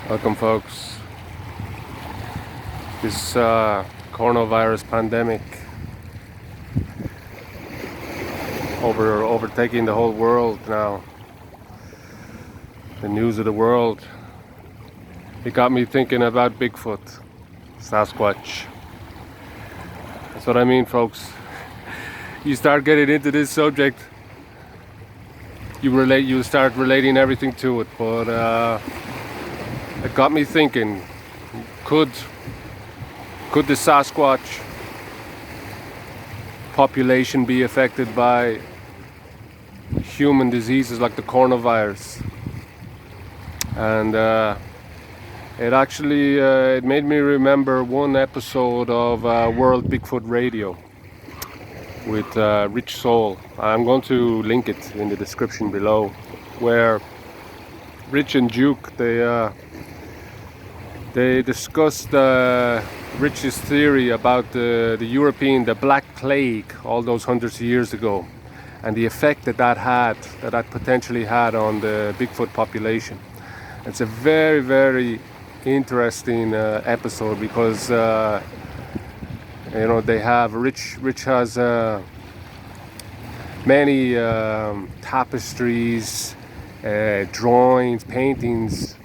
Welcome, folks. This coronavirus pandemic overtaking the whole world now. The news of the world. It got me thinking about Bigfoot, Sasquatch. That's what I mean, folks. You start getting into this subject, you start relating everything to it. But it got me thinking: could the Sasquatch population be affected by human diseases like the coronavirus? And it actually it made me remember one episode of World Bigfoot Radio with Rich Soul. I'm going to link it in the description below, where Rich and Duke they discussed Rich's theory about the Black Plague all those hundreds of years ago, and the effect that potentially had on the Bigfoot population. It's a very, very interesting episode because they have Rich has many tapestries, drawings, paintings,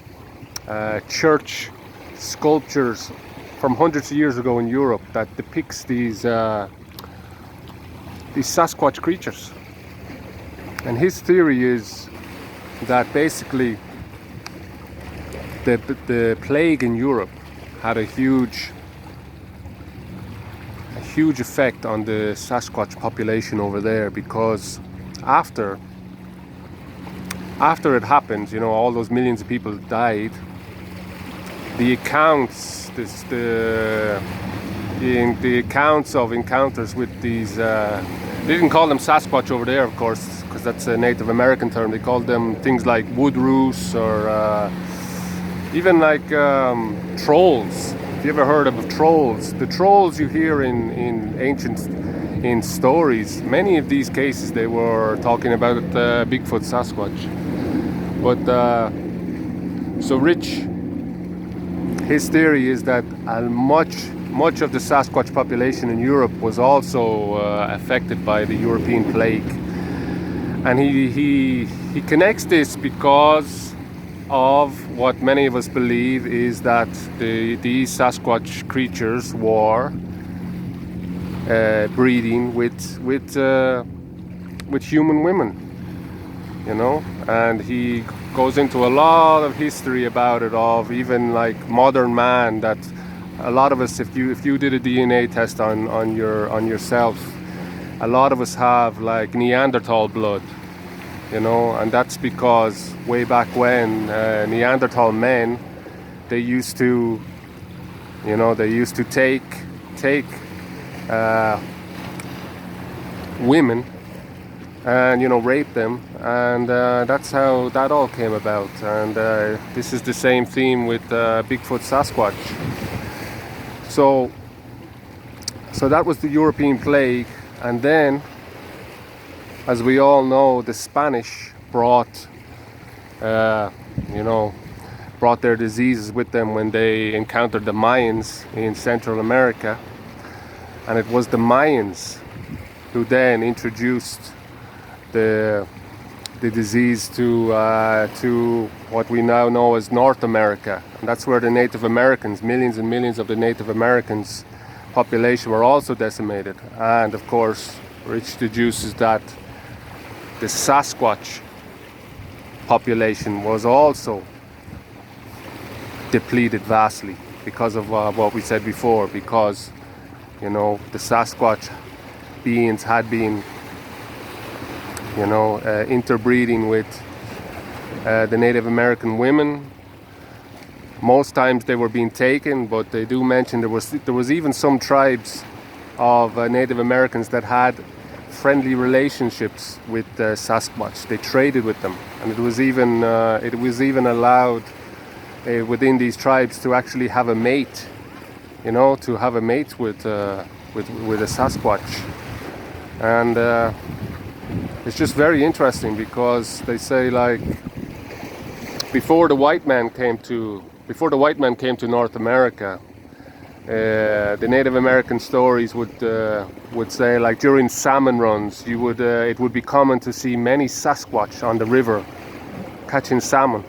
church sculptures from hundreds of years ago in Europe that depicts these Sasquatch creatures. And his theory is that basically the plague in Europe had a huge effect on the Sasquatch population over there, because after it happened, all those millions of people died. The accounts of encounters with these, they didn't call them Sasquatch over there, of course, because that's a Native American term. They called them things like wood roos, or even like trolls. If you ever heard of trolls, the trolls you hear in stories, many of these cases they were talking about Bigfoot, Sasquatch. But so Rich, his theory is that much of the Sasquatch population in Europe was also affected by the European plague, and he connects this because of what many of us believe is that these Sasquatch creatures were breeding with human women, and he goes into a lot of history about it, of even like modern man, that a lot of us, if you did a DNA test on yourself, a lot of us have like Neanderthal blood, and that's because way back when Neanderthal men, they used to take women and rape them, and that's how that all came about. And this is the same theme with Bigfoot, Sasquatch. So that was the European plague, and then, as we all know, the Spanish brought their diseases with them when they encountered the Mayans in Central America, and it was the Mayans who then introduced the disease to what we now know as North America, and that's where the Native Americans, millions and millions of the Native Americans population, were also decimated. And of course, Rich deduces that the Sasquatch population was also depleted vastly because of what we said before, because the Sasquatch beings had been interbreeding with the Native American women. Most times they were being taken, but they do mention there was even some tribes of Native Americans that had friendly relationships with Sasquatch. They traded with them, and it was even allowed within these tribes to actually have a mate, to have a mate with a Sasquatch. And it's just very interesting because they say, like, before before the white man came to North America, the Native American stories would say, like, during salmon runs, it would be common to see many Sasquatch on the river catching salmon.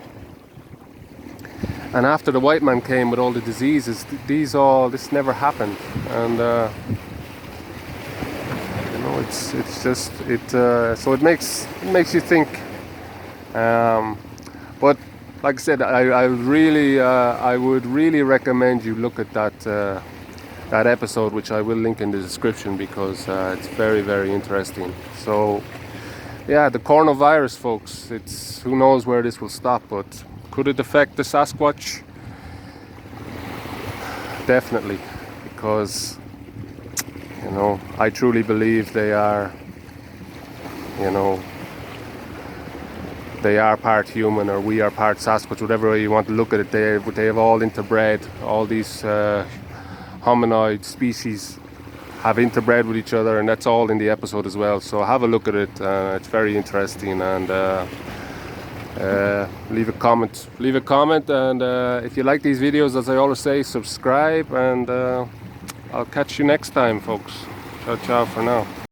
And after the white man came with all the diseases, this never happened. And so it makes you think. But like I said, I would really recommend you look at that episode, which I will link in the description, because it's very, very interesting. So yeah, the coronavirus, folks, who knows where this will stop, but could it affect the Sasquatch? Definitely, because I truly believe they are part human, or we are part Sasquatch, whatever way you want to look at it. They have all interbred. All these hominoid species have interbred with each other, and that's all in the episode as well. So have a look at it. It's very interesting, and leave a comment. And if you like these videos, as I always say, subscribe, and I'll catch you next time, folks. Ciao for now.